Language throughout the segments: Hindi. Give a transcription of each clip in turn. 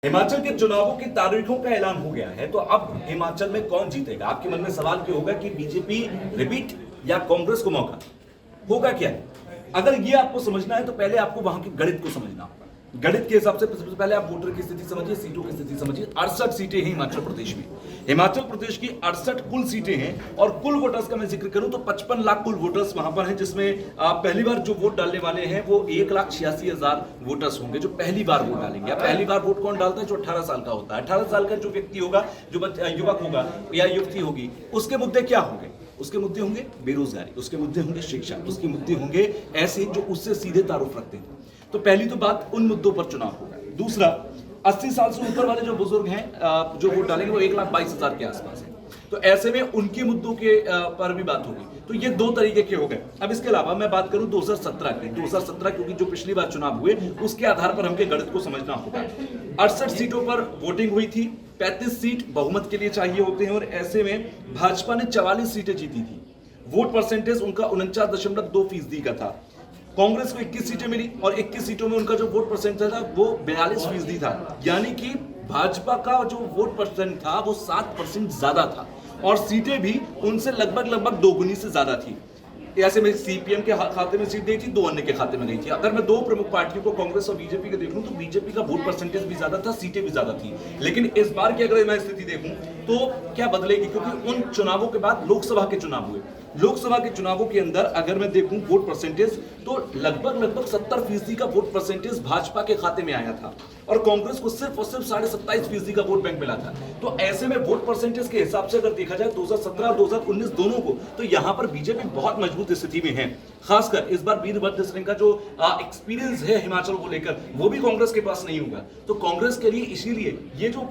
हिमाचल के चुनावों की तारीखों का ऐलान हो गया है, तो अब हिमाचल में कौन जीतेगा? आपके मन में सवाल क्या होगा कि बीजेपी रिपीट या कांग्रेस को मौका? होगा क्या? अगर ये आपको समझना है तो पहले आपको वहां के गणित को समझना होगा। गणित के हिसाब से सबसे पहले आप वोटर की स्थिति समझिए, सीटों की स्थिति समझिए। 68 सीटें हैं हिमाचल प्रदेश में। हिमाचल प्रदेश की 68 कुल सीटें हैं और कुल वोटर्स का मैं जिक्र करूं तो 55 लाख कुल वोटर्स वहां पर हैं, जिसमें पहली बार जो वोट डालने वाले हैं वो 1,86,000 वोटर्स होंगे जो पहली बार वोट डालेंगे। पहली बार वोट कौन डालता है? जो 18 साल का होता है। 18 साल का जो व्यक्ति होगा, जो युवक होगा या युवती होगी, उसके मुद्दे क्या होंगे? उसके मुद्दे होंगे बेरोजगारी, उसके मुद्दे होंगे शिक्षा, उसके मुद्दे होंगे ऐसे जो उससे सीधे तारुफ रखते हैं। तो पहली तो बात, उन मुद्दों पर चुनाव होगा। दूसरा, 80 साल से ऊपर वाले जो बुजुर्ग हैं जो वोट डालेंगे वो 1,22,000 के आसपास है। तो ऐसे में उनके मुद्दों के पर भी बात होगी। तो ये दो तरीके के हो गए। अब इसके अलावा मैं बात करूं 2017 की। 2017 क्योंकि जो पिछली बार चुनाव हुए उसके आधार पर हमके गणित को समझना होगा। 68 सीटों पर वोटिंग हुई थी, 35 सीट बहुमत के लिए चाहिए होते हैं और ऐसे में भाजपा ने 44 सीटें जीती थी। वोट परसेंटेज उनका 49.2% का था। कांग्रेस को 21 सीटें मिली और 21 सीटों में उनका जो वोट परसेंटेज था वो 42% था। यानी कि भाजपा का जो वोट परसेंट था वो 7% ज्यादा था और सीटें भी उनसे लगभग दोगुनी से ज्यादा थी। ऐसे में सीपीएम के खाते में सीट गई थी, 2 अन्य के खाते में गई थी। अगर मैं दो प्रमुख पार्टियों को कांग्रेस और बीजेपी के देख लूं तो बीजेपी का वोट परसेंटेज भी ज्यादा था, सीटें भी ज्यादा थी। लेकिन इस बार की अगर मैं स्थिति देखूं तो क्या बदलेगी? क्योंकि उन चुनावों के बाद लोकसभा के चुनाव हुए। लोकसभा के चुनावों के अंदर अगर मैं देखूं वोट परसेंटेज तो लगभग 70% का वोट परसेंटेज भाजपा के खाते में आया था और कांग्रेस को सिर्फ और सिर्फ 27.5% का वोट बैंक मिला था। तो ऐसे में वोट परसेंटेज के हिसाब से अगर देखा जाए 2017 और 2019 दोनों को, तो यहां पर बीजेपी बहुत मजबूत स्थिति में है। खासकर इस बार वीरभद्र सिंह का जो एक्सपीरियंस है हिमाचल को लेकर वो भी कांग्रेस के पास नहीं होगा। तो कांग्रेस के लिए इसीलिए ये जो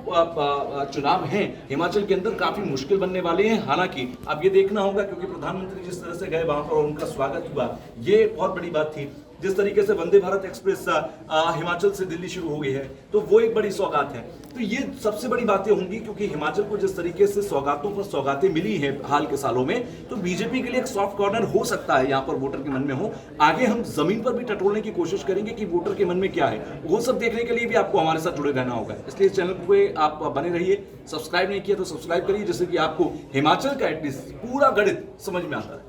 चुनाव है हिमाचल के अंदर काफी मुश्किल बनने वाले हैं। हालांकि अब ये देखना होगा, क्योंकि प्रधानमंत्री जिस तरह से गए वहां पर और उनका स्वागत हुआ, ये बहुत बड़ी बात थी। जिस तरीके से वंदे भारत एक्सप्रेस हिमाचल से दिल्ली शुरू हो गई है तो वो एक बड़ी सौगात है। तो ये सबसे बड़ी बातें होंगी, क्योंकि हिमाचल को जिस तरीके से सौगातों पर सौगातें मिली हैं हाल के सालों में, तो बीजेपी के लिए एक सॉफ्ट कॉर्नर हो सकता है यहाँ पर वोटर के मन में हो। आगे हम जमीन पर भी टटोलने की कोशिश करेंगे कि वोटर के मन में क्या है, वो सब देखने के लिए भी आपको हमारे साथ जुड़े रहना होगा। इसलिए इस चैनल पे आप बने रहिए। सब्सक्राइब नहीं किया तो सब्सक्राइब करिए, जिससे कि आपको हिमाचल का एटलीस्ट पूरा गणित समझ में आता है।